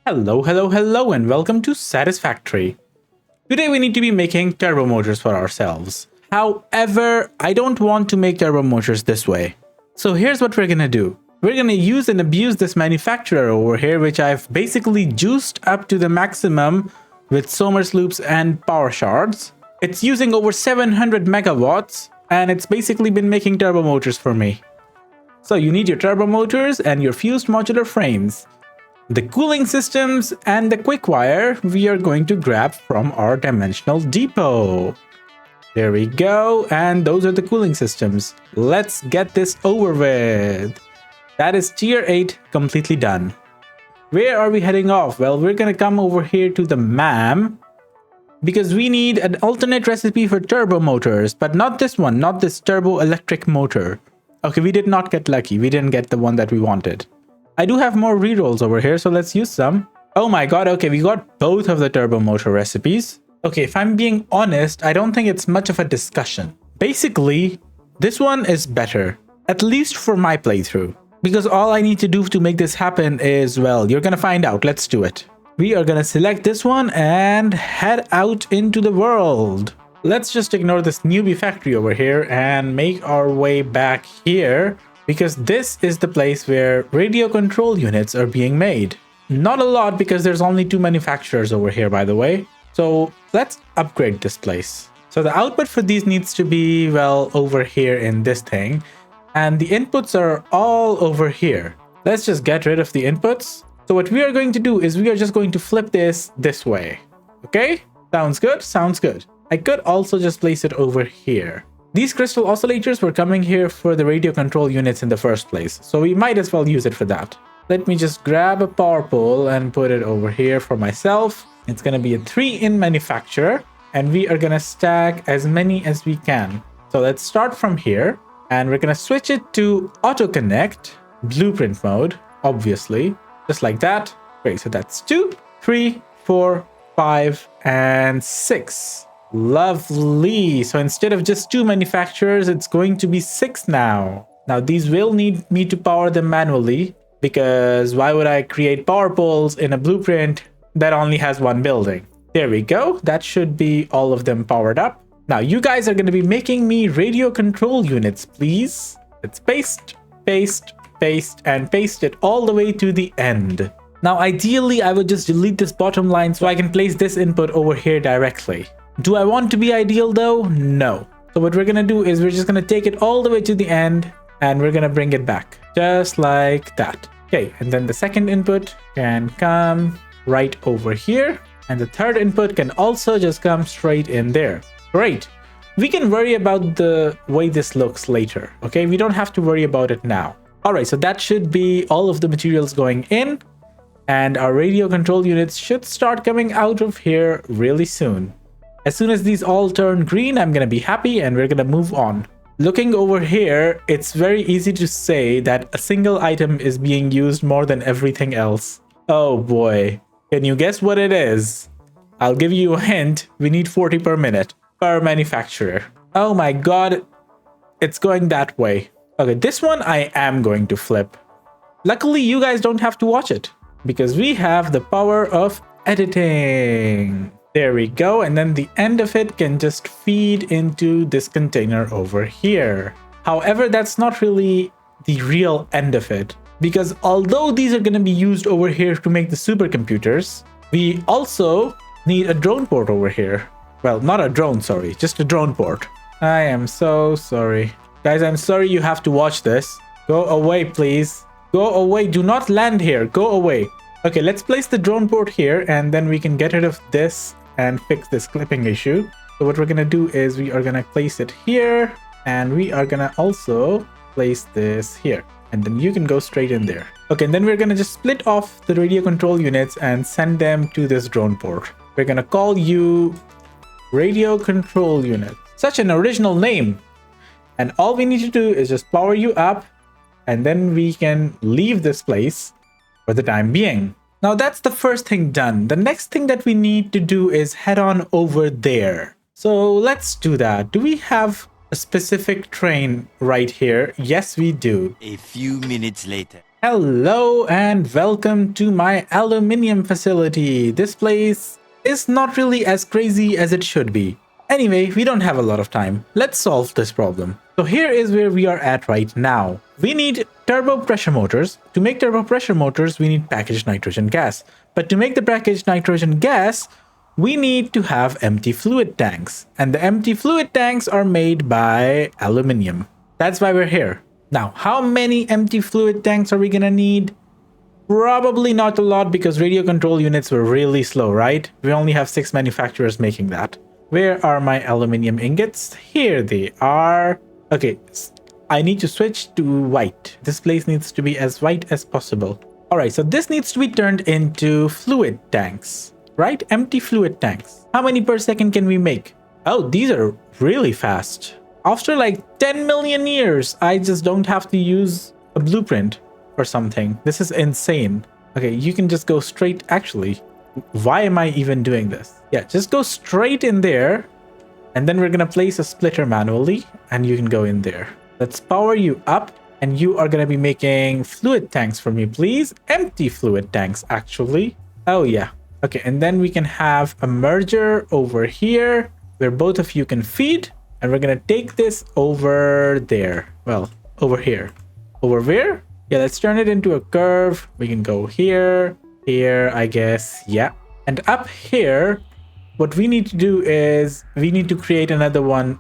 Hello, and welcome to Satisfactory. Today we need to be making turbo motors for ourselves. However, I don't want to make turbo motors this way. So here's what we're gonna do. We're gonna use and abuse this manufacturer over here, which I've basically juiced up to the maximum with Somers loops and power shards. It's using over 700 megawatts, and it's basically been making turbo motors for me. So you need your turbo motors and your fused modular frames. The cooling systems and the quick wire we are going to grab from our dimensional depot. There we go, and those are the cooling systems. Let's get this over with. That is tier 8 completely done. Where are we heading off? Well, we're gonna come over here to the MAM because we need an alternate recipe for turbo motors, but not this one, not this turbo electric motor. Okay, we did not get lucky. We didn't get the one that we wanted. I do have more rerolls over here, so let's use some. Oh my god, okay, we got both of the turbo motor recipes. Okay, if I'm being honest, I don't think it's much of a discussion. Basically, this one is better, at least for my playthrough. Because all I need to do to make this happen is, well, you're gonna find out. Let's do it. We are gonna select this one and head out into the world. Let's just ignore this newbie factory over here and make our way back here, because this is the place where radio control units are being made. Not a lot, because there's only 2 manufacturers over here, by the way. So let's upgrade this place. So the output for these needs to be, well, over here in this thing. And the inputs are all over here. Let's just get rid of the inputs. So what we are going to do is we are just going to flip this way. Okay? Sounds good? Sounds good. I could also just place it over here. These crystal oscillators were coming here for the radio control units in the first place, so we might as well use it for that. Let me just grab a power pole and put it over here for myself. It's going to be a 3-in manufacturer, and we are going to stack as many as we can. So let's start from here, and we're going to switch it to auto connect, blueprint mode, obviously, just like that. Great, so that's 2, 3, 4, 5, and 6. Lovely. So instead of just 2 manufacturers, it's going to be 6 now. Now these will need me to power them manually, because why would I create power poles in a blueprint that only has 1 building? There we go. That should be all of them powered up. Now you guys are going to be making me radio control units, please. Let's paste, paste, paste, and paste it all the way to the end. Now ideally I would just delete this bottom line so I can place this input over here directly. Do I want to be ideal though? No. So what we're gonna do is we're just gonna take it all the way to the end and we're gonna bring it back. Just like that. Okay, and then the second input can come right over here. And the third input can also just come straight in there. Great. We can worry about the way this looks later. Okay, we don't have to worry about it now. Alright, so that should be all of the materials going in. And our radio control units should start coming out of here really soon. As soon as these all turn green, I'm gonna be happy and we're gonna move on. Looking over here, it's very easy to say that a single item is being used more than everything else. Oh boy. Can you guess what it is? I'll give you a hint. We need 40 per minute per manufacturer. Oh my god. It's going that way. Okay, this one I am going to flip. Luckily, you guys don't have to watch it because we have the power of editing. There we go, and then the end of it can just feed into this container over here. However, that's not really the real end of it, because although these are going to be used over here to make the supercomputers, we also need a drone port over here. Well, not a drone, sorry, just a drone port. I am so sorry. Guys, I'm sorry you have to watch this. Go away, please. Go away, do not land here, go away. Okay, let's place the drone port here, and then we can get rid of this and fix this clipping issue. So what we're gonna do is we are gonna place it here, and we are gonna also place this here, and then you can go straight in there. Okay, and then we're gonna just split off the radio control units and send them to this drone port. We're gonna call you radio control unit. Such an original name. And all we need to do is just power you up, and then we can leave this place for the time being. Now that's the first thing done. The next thing that we need to do is head on over there. So let's do that. Do we have a specific train right here? Yes, we do. A few minutes later. Hello and welcome to my aluminium facility. This place is not really as crazy as it should be. Anyway, we don't have a lot of time. Let's solve this problem. So here is where we are at right now. We need turbo pressure motors. To make turbo pressure motors, we need packaged nitrogen gas. But to make the packaged nitrogen gas, we need to have empty fluid tanks. And the empty fluid tanks are made by aluminium. That's why we're here. Now, how many empty fluid tanks are we gonna need? Probably not a lot because radio control units were really slow, right? We only have 6 manufacturers making that. Where are my aluminium ingots? Here they are. Okay, I need to switch to white. This place needs to be as white as possible. All right, so this needs to be turned into fluid tanks, right? Empty fluid tanks. How many per second can we make? Oh, these are really fast. After like 10 million years, I just don't have to use a blueprint or something. This is insane. Okay, you can just go straight. Actually, why am I even doing this? Yeah, just go straight in there. And then we're going to place a splitter manually and you can go in there. Let's power you up and you are going to be making fluid tanks for me, please. Empty fluid tanks, actually. Oh, yeah. Okay, and then we can have a merger over here where both of you can feed. And we're going to take this over there. Well, over here. Over where? Yeah, let's turn it into a curve. We can go here, here, I guess. Yeah. And up here, what we need to do is we need to create another one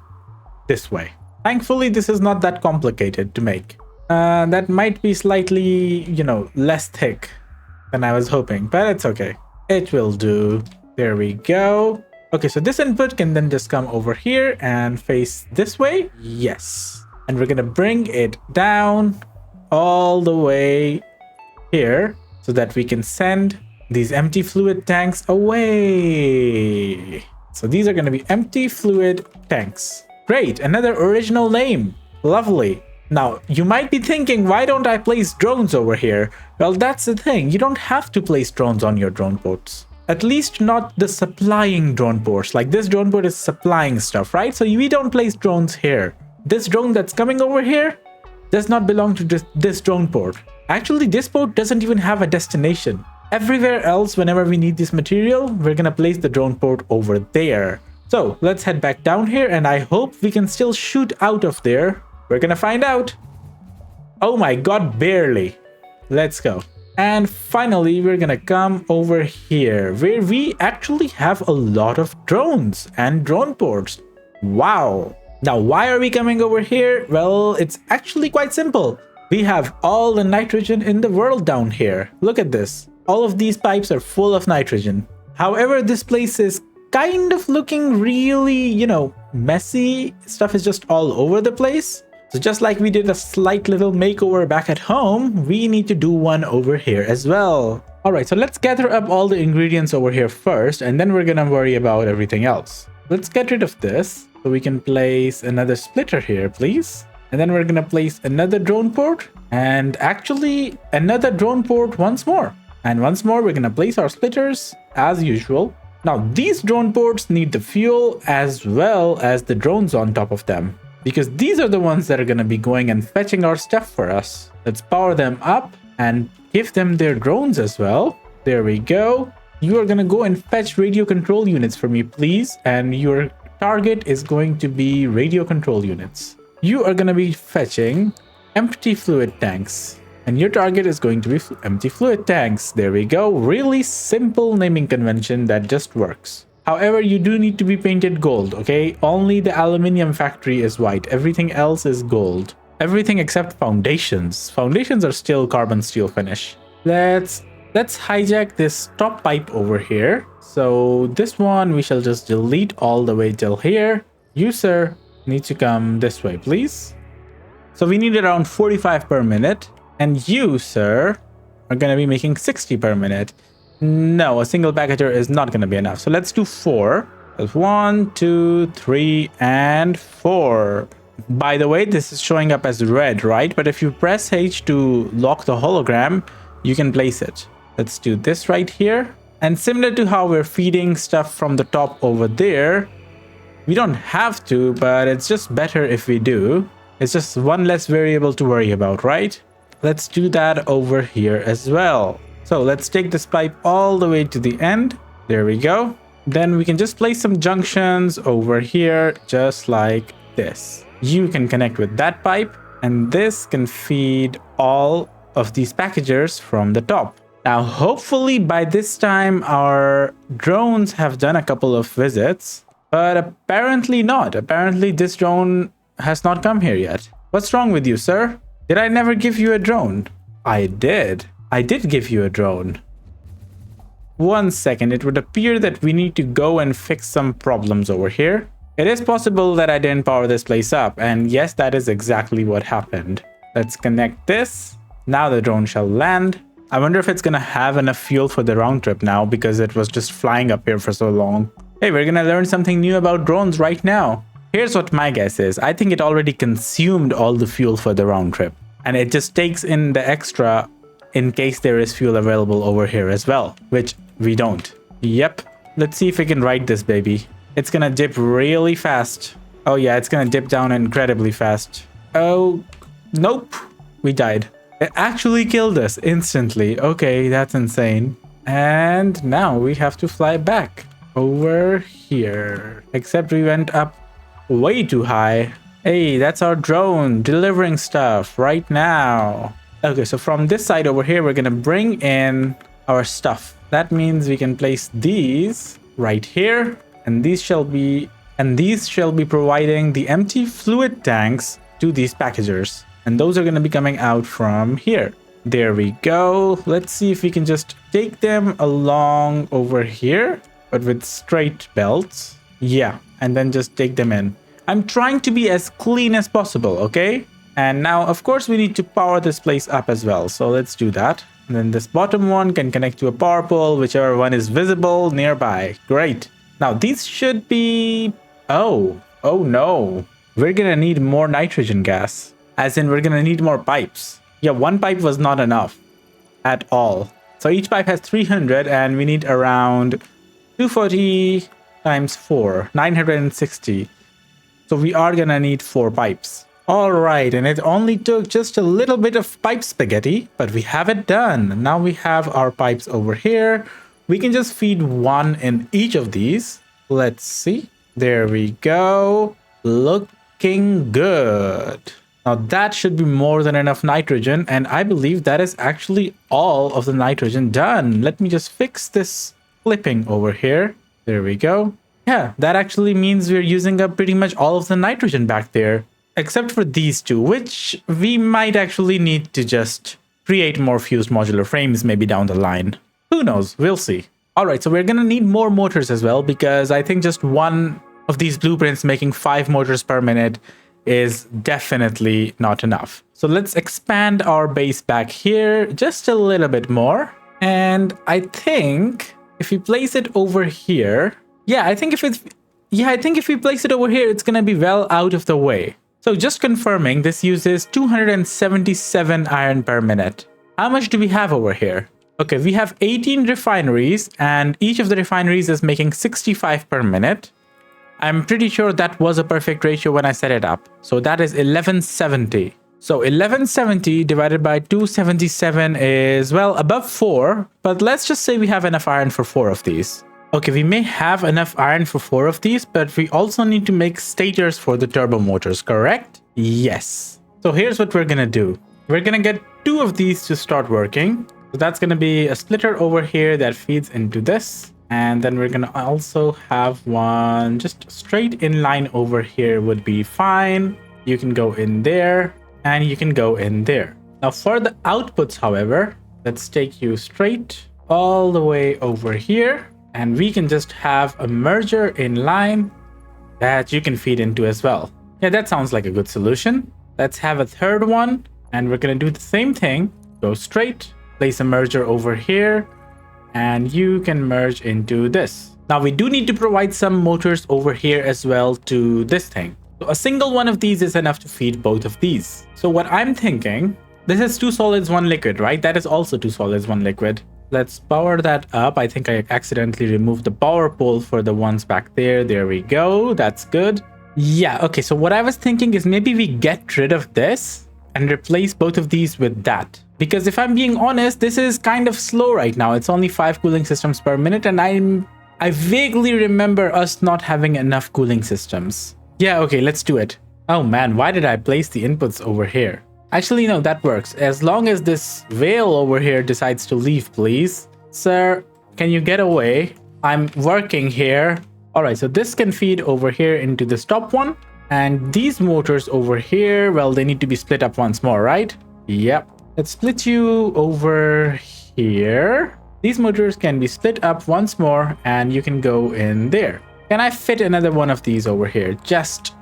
this way. Thankfully, this is not that complicated to make. That might be slightly, less thick than I was hoping, but it's okay. It will do. There we go. Okay, so this input can then just come over here and face this way. Yes. And we're going to bring it down all the way here so that we can send these empty fluid tanks away. So these are going to be empty fluid tanks. Great. Another original name. Lovely. Now, you might be thinking, why don't I place drones over here? Well, that's the thing. You don't have to place drones on your drone ports. At least not the supplying drone ports. Like this drone port is supplying stuff, right? So we don't place drones here. This drone that's coming over here does not belong to this drone port. Actually, this port doesn't even have a destination. Everywhere else, whenever we need this material, we're gonna place the drone port over there. So let's head back down here and I hope we can still shoot out of there. We're gonna find out. Oh my god, barely. Let's go. And finally, we're gonna come over here where we actually have a lot of drones and drone ports. Wow. Now, why are we coming over here? Well, it's actually quite simple. We have all the nitrogen in the world down here. Look at this. All of these pipes are full of nitrogen. However, this place is kind of looking really, messy. Stuff is just all over the place. So just like we did a slight little makeover back at home, we need to do one over here as well. All right, so let's gather up all the ingredients over here first, and then we're gonna worry about everything else. Let's get rid of this so we can place another splitter here, please. And then we're gonna place another drone port and actually another drone port once more. And once more, we're gonna place our splitters as usual. Now, these drone ports need the fuel as well as the drones on top of them, because these are the ones that are going to be going and fetching our stuff for us. Let's power them up and give them their drones as well. There we go. You are going to go and fetch radio control units for me, please. And your target is going to be radio control units. You are going to be fetching empty fluid tanks. And your target is going to be empty fluid tanks. There we go. Really simple naming convention that just works. However, you do need to be painted gold, okay? Only the aluminium factory is white. Everything else is gold. Everything except foundations. Foundations are still carbon steel finish. Let's hijack this top pipe over here. So this one we shall just delete all the way till here. You, sir, need to come this way, please. So we need around 45 per minute. And you, sir, are going to be making 60 per minute. No, a single packager is not going to be enough. So let's do 4. That's 1, 2, 3, and 4. By the way, this is showing up as red, right? But if you press H to lock the hologram, you can place it. Let's do this right here. And similar to how we're feeding stuff from the top over there, we don't have to, but it's just better if we do. It's just one less variable to worry about, right? let's do that over here as well. So let's take this pipe all the way to the end. There we go. Then we can just place some junctions over here, just like this. You can connect with that pipe, and this can feed all of these packagers from the top. Now, hopefully by this time, our drones have done a couple of visits, but apparently not. Apparently this drone has not come here yet. What's wrong with you, sir? Did I never give you a drone? I did. I did give you a drone. 1 second, it would appear that we need to go and fix some problems over here. It is possible that I didn't power this place up, and yes, that is exactly what happened. Let's connect this. Now the drone shall land. I wonder if it's gonna have enough fuel for the round trip now, because it was just flying up here for so long. Hey, we're gonna learn something new about drones right now. Here's what my guess is. I think it already consumed all the fuel for the round trip, and it just takes in the extra in case there is fuel available over here as well, which we don't. Yep. Let's see if we can ride this baby. It's gonna dip really fast. Oh yeah, it's gonna dip down incredibly fast. Oh, nope. We died. It actually killed us instantly. Okay, that's insane. And now we have to fly back over here. Except we went up way too high. Hey, that's our drone delivering stuff right now. Okay, so from this side over here, we're gonna bring in our stuff. That means we can place these right here, and these shall be providing the empty fluid tanks to these packagers. And those are going to be coming out from here. There we go. Let's see if we can just take them along over here, but with straight belts. Yeah, and then just take them in. I'm trying to be as clean as possible, okay? And now, of course, we need to power this place up as well. So let's do that. And then this bottom one can connect to a power pole, whichever one is visible nearby. Great. Now these should be... Oh no. We're gonna need more nitrogen gas. As in, we're gonna need more pipes. Yeah, one pipe was not enough at all. So each pipe has 300 and we need around 240 times 4, 960. So we are gonna need 4 pipes. All right, and it only took just a little bit of pipe spaghetti, but we have it done. Now we have our pipes over here. We can just feed one in each of these. Let's see. There we go. Looking good. Now that should be more than enough nitrogen, and I believe that is actually all of the nitrogen done. Let me just fix this clipping over here. There we go. Yeah, that actually means we're using up pretty much all of the nitrogen back there. Except for these two, which we might actually need to just create more fused modular frames maybe down the line. Who knows? We'll see. All right, so we're going to need more motors as well, because I think just one of these blueprints making 5 motors per minute is definitely not enough. So let's expand our base back here just a little bit more. And I think if we place it over here, I think if we place it over here, it's going to be well out of the way. So just confirming, this uses 277 iron per minute. How much do we have over here? Okay, we have 18 refineries, and each of the refineries is making 65 per minute. I'm pretty sure that was a perfect ratio when I set it up. So that is 1170. So 1170 divided by 277 is, well, above 4. But let's just say we have enough iron for 4 of these. Okay, we may have enough iron for 4 of these, but we also need to make stators for the turbo motors, correct? Yes. So here's what we're gonna do. We're gonna get 2 of these to start working. So that's gonna be a splitter over here that feeds into this. And then we're gonna also have one just straight in line over here would be fine. You can go in there and you can go in there. Now for the outputs, however, let's take you straight all the way over here. And we can just have a merger in line that you can feed into as well. Yeah, that sounds like a good solution. Let's have a third one. And we're going to do the same thing. Go straight, place a merger over here, and you can merge into this. Now we do need to provide some motors over here as well to this thing. So a single one of these is enough to feed both of these. So what I'm thinking, this is 2 solids, 1 liquid, right? That is also 2 solids, 1 liquid. Let's power that up. I think I accidentally removed the power pole for the ones back there. There we go. That's good. Yeah, okay. So what I was thinking is maybe we get rid of this and replace both of these with that. Because if I'm being honest, this is kind of slow right now. It's only 5 cooling systems per minute, and I vaguely remember us not having enough cooling systems. Yeah, okay, let's do it. Oh man, why did I place the inputs over here? Actually, no, that works. As long as this veil over here decides to leave, please. Sir, can you get away? I'm working here. All right, so this can feed over here into this top one. And these motors over here, well, they need to be split up once more, right? Yep. Let's split you over here. These motors can be split up once more and you can go in there. Can I fit another one of these over here? Just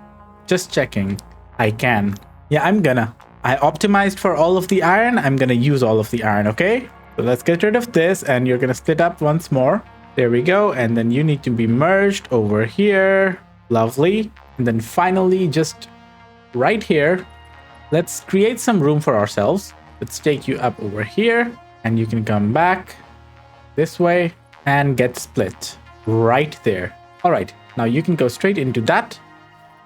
checking. I can. Yeah, I'm gonna. I optimized for all of the iron. I'm gonna use all of the iron, okay? So let's get rid of this and you're gonna split up once more. There we go. And then you need to be merged over here. Lovely. And then finally, just right here, let's create some room for ourselves. Let's take you up over here and you can come back this way and get split right there. All right, now you can go straight into that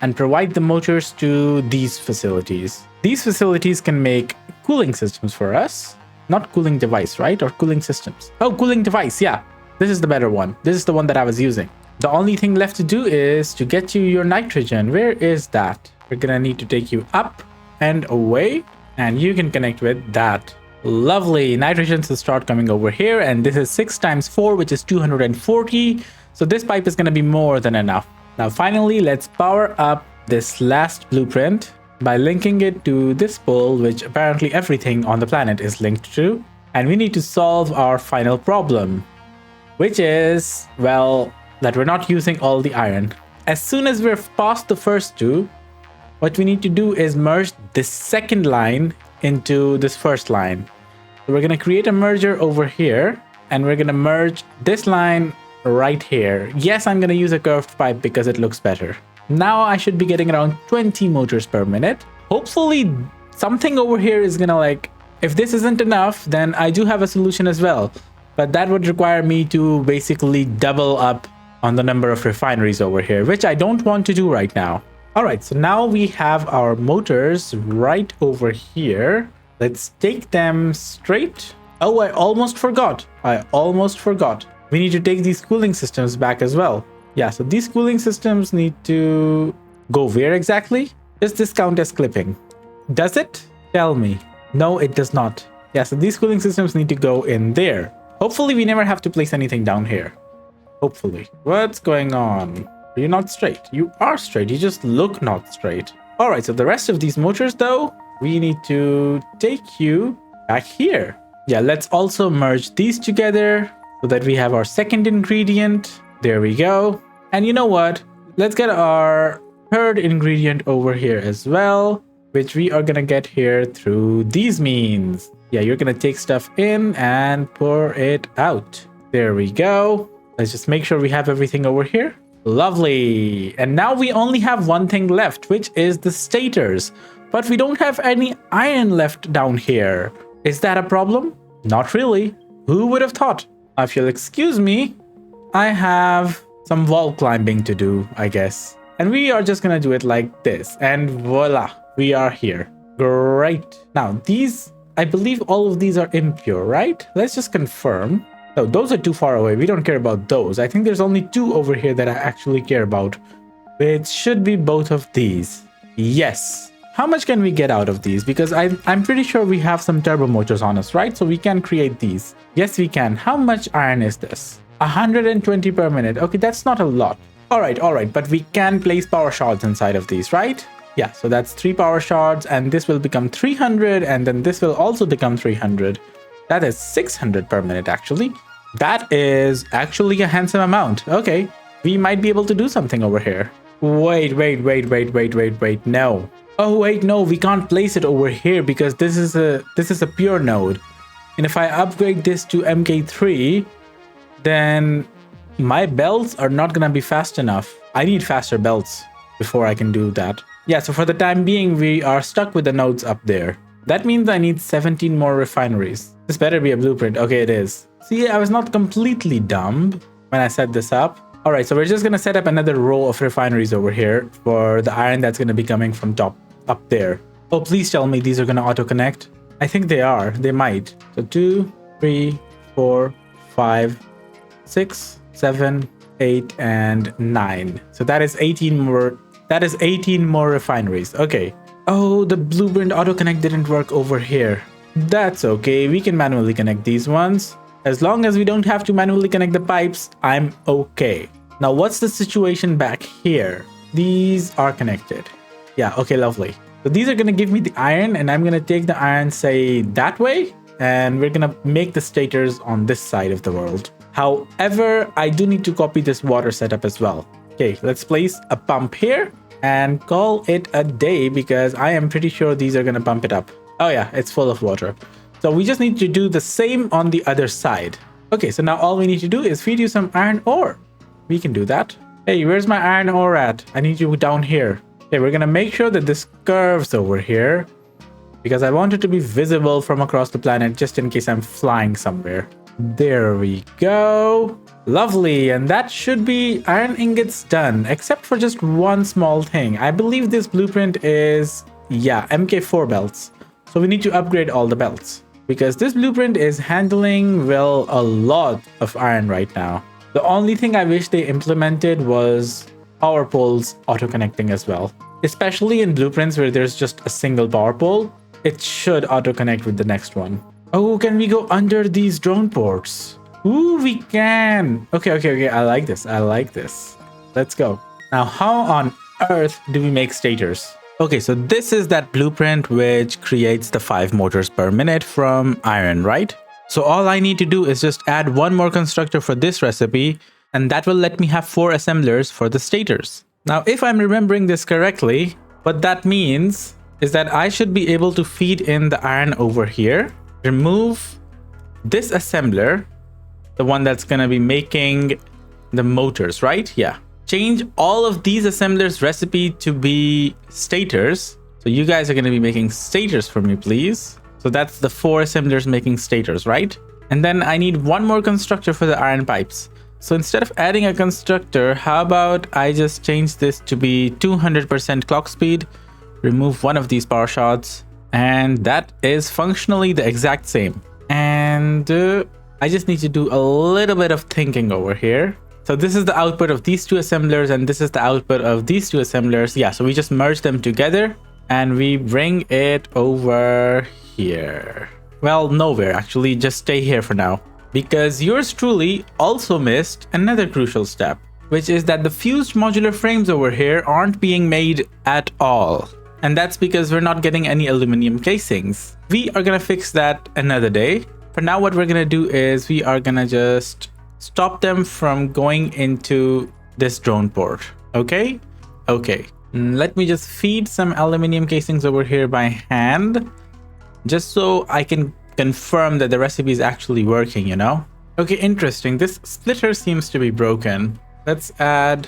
and provide the motors to these facilities. These facilities can make cooling systems for us. Not cooling device, right? Or cooling systems. Oh, cooling device, yeah. This is the better one. This is the one that I was using. The only thing left to do is to get you your nitrogen. Where is that? We're gonna need to take you up and away, and you can connect with that. Lovely. Nitrogen will start coming over here, and this is 6 times 4, which is 240. So this pipe is gonna be more than enough. Now finally, let's power up this last blueprint by linking it to this pole, which apparently everything on the planet is linked to. And we need to solve our final problem, which is, well, that we're not using all the iron. As soon as we're past the first two, what we need to do is merge this second line into this first line. So we're gonna create a merger over here, and we're gonna merge this line right here. Yes, I'm gonna use a curved pipe because it looks better. Now I should be getting around 20 motors per minute. Hopefully something over here is gonna like, if this isn't enough, then I do have a solution as well. But that would require me to basically double up on the number of refineries over here, which I don't want to do right now. All right, so now we have our motors right over here. Let's take them straight. Oh, I almost forgot. We need to take these cooling systems back as well. Yeah, so these cooling systems need to go where exactly? Does this count as clipping? Does it? Tell me. No, it does not. Yeah, so these cooling systems need to go in there. Hopefully we never have to place anything down here. Hopefully. What's going on? Are you not straight? You are straight. You just look not straight. All right, so the rest of these motors though, we need to take you back here. Yeah, let's also merge these together so that we have our second ingredient. There we go. And you know what? Let's get our third ingredient over here as well, which we are gonna get here through these means. Yeah, you're gonna take stuff in and pour it out. There we go. Let's just make sure we have everything over here. Lovely. And now we only have one thing left, which is the stators. But we don't have any iron left down here. Is that a problem? Not really. Who would have thought? If you'll excuse me, I have some wall climbing to do, I guess. And we are just gonna do it like this. And voila, we are here. Great. Now these, I believe all of these are impure, right? Let's just confirm. No, those are too far away. We don't care about those. I think there's only 2 over here that I actually care about. It should be both of these. Yes. How much can we get out of these? Because I'm pretty sure we have some turbo motors on us, right? So we can create these. Yes, we can. How much iron is this? 120 per minute. Okay, that's not a lot. All right. But we can place power shards inside of these, right? Yeah, so that's 3 power shards, and this will become 300, and then this will also become 300. That is 600 per minute, actually. That is actually a handsome amount. Okay, we might be able to do something over here. Wait. No. Oh, wait, no, we can't place it over here because this is a pure node. And if I upgrade this to MK3, then my belts are not gonna be fast enough. I need faster belts before I can do that. Yeah, so for the time being, we are stuck with the nodes up there. That means I need 17 more refineries. This better be a blueprint. Okay, it is. See, I was not completely dumb when I set this up. All right, so we're just gonna set up another row of refineries over here for the iron that's gonna be coming from top up there. Oh, please tell me these are going to auto connect. I think they are. They might. So 2, 3, 4, 5, 6, 7, 8, and 9. So that is 18 more. That is 18 more refineries. Okay. Oh, the blueprint auto connect didn't work over here. That's okay. We can manually connect these ones. As long as we don't have to manually connect the pipes, I'm okay. Now, what's the situation back here? These are connected. Yeah, okay, lovely. So these are going to give me the iron, and I'm going to take the iron, say, that way, and we're going to make the stators on this side of the world. However, I do need to copy this water setup as well. Okay, let's place a pump here and call it a day because I am pretty sure these are going to pump it up. Oh yeah, it's full of water. So we just need to do the same on the other side. Okay, so now all we need to do is feed you some iron ore. We can do that. Hey, where's my iron ore at? I need you down here. Okay, we're going to make sure that this curves over here because I want it to be visible from across the planet just in case I'm flying somewhere. There we go. Lovely. And that should be iron ingots done, except for just one small thing. I believe this blueprint is, yeah, MK4 belts. So we need to upgrade all the belts because this blueprint is handling, well, a lot of iron right now. The only thing I wish they implemented was power poles auto-connecting as well. Especially in blueprints where there's just a single power pole, it should auto-connect with the next one. Oh, can we go under these drone ports? Ooh, we can. Okay. I like this. Let's go. Now, how on earth do we make stators? Okay, so this is that blueprint which creates the 5 motors per minute from iron, right? So all I need to do is just add one more constructor for this recipe, and that will let me have 4 assemblers for the stators. Now, if I'm remembering this correctly, what that means is that I should be able to feed in the iron over here, remove this assembler, the one that's going to be making the motors, right? Yeah. Change all of these assemblers recipe to be stators. So you guys are going to be making stators for me, please. So that's the 4 assemblers making stators, right? And then I need one more constructor for the iron pipes. So instead of adding a constructor, how about I just change this to be 200% clock speed, remove one of these power shots, and that is functionally the exact same. And I just need to do a little bit of thinking over here. So this is the output of these 2 assemblers, and this is the output of these 2 assemblers. Yeah, so we just merge them together and we bring it over here. Well, nowhere actually, just stay here for now. Because yours truly also missed another crucial step, which is that the fused modular frames over here aren't being made at all. And that's because we're not getting any aluminum casings. We are gonna fix that another day. For now, what we're gonna do is we are gonna just stop them from going into this drone port. Okay? Okay. Let me just feed some aluminum casings over here by hand, just so I can confirm that the recipe is actually working, you know? Okay, interesting. This splitter seems to be broken. Let's add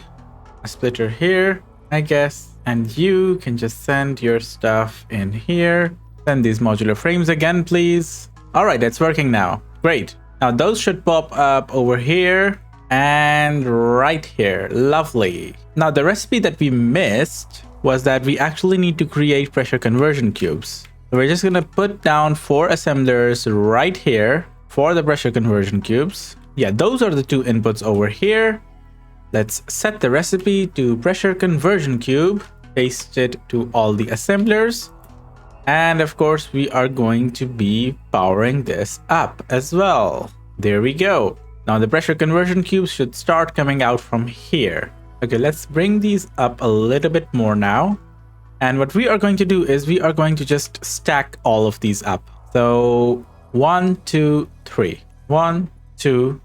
a splitter here, I guess. And you can just send your stuff in here. Send these modular frames again, please. All right, it's working now. Great. Now those should pop up over here and right here. Lovely. Now the recipe that we missed was that we actually need to create pressure conversion cubes. We're just going to put down 4 assemblers right here for the pressure conversion cubes. Yeah, those are the 2 inputs over here. Let's set the recipe to pressure conversion cube, paste it to all the assemblers. And of course, we are going to be powering this up as well. There we go. Now the pressure conversion cubes should start coming out from here. Okay, let's bring these up a little bit more now. And what we are going to do is we are going to just stack all of these up. So 1, 2, 3. 1, 2,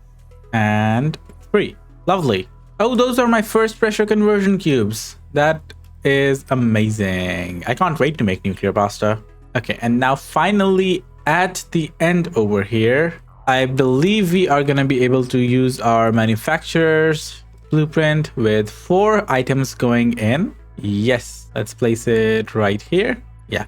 and 3. Lovely. Oh, those are my first pressure conversion cubes. That is amazing. I can't wait to make nuclear pasta. Okay, and now finally at the end over here, I believe we are going to be able to use our manufacturer's blueprint with 4 items going in. Yes, let's place it right here. Yeah,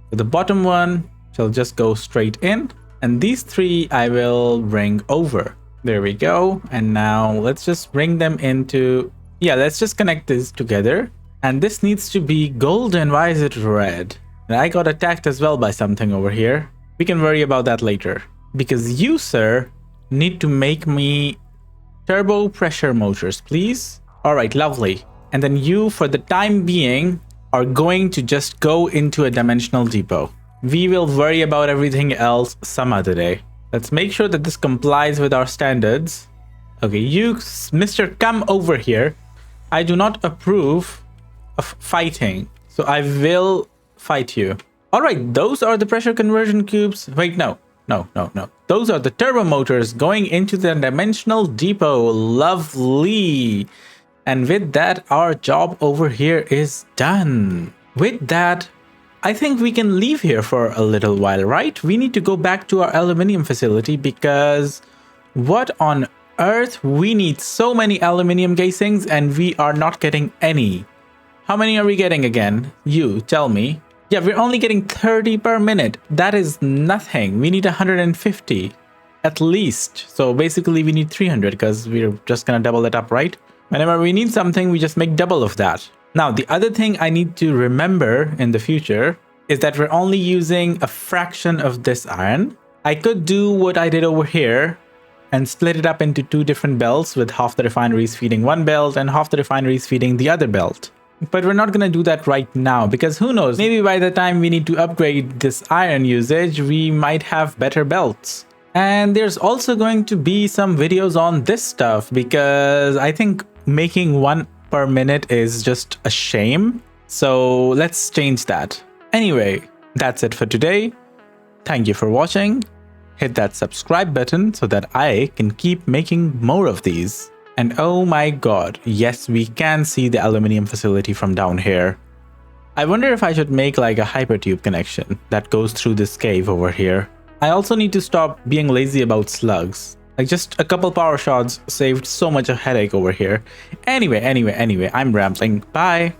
so the bottom one shall just go straight in, and these 3 I will bring over. There we go. And now let's just bring them into, yeah, let's just connect this together. And this needs to be golden. Why is it red? And I got attacked as well by something over here. We can worry about that later. Because you, sir, need to make me turbo pressure motors, please. All right, lovely. And then you, for the time being, are going to just go into a dimensional depot. We will worry about everything else some other day. Let's make sure that this complies with our standards. Okay, you, mister, come over here. I do not approve of fighting, so I will fight you. All right, those are the pressure conversion cubes. Wait, no. Those are the turbo motors going into the dimensional depot. Lovely. And with that, our job over here is done. With that, I think we can leave here for a little while, right? We need to go back to our aluminium facility because what on earth? We need so many aluminium casings and we are not getting any. How many are we getting again? You tell me. Yeah, we're only getting 30 per minute. That is nothing. We need 150 at least. So basically we need 300 because we're just gonna double it up, right? Whenever we need something, we just make double of that. Now, the other thing I need to remember in the future is that we're only using a fraction of this iron. I could do what I did over here and split it up into two different belts with half the refineries feeding one belt and half the refineries feeding the other belt. But we're not going to do that right now because who knows, maybe by the time we need to upgrade this iron usage, we might have better belts. And there's also going to be some videos on this stuff because I think making one per minute is just a shame. So let's change that. Anyway, that's it for today. Thank you for watching. Hit that subscribe button so that I can keep making more of these. And oh my god, yes, we can see the aluminium facility from down here. I wonder if I should make like a hypertube connection that goes through this cave over here. I also need to stop being lazy about slugs. Like just a couple power shots saved so much of headache over here. Anyway, I'm rambling. Bye.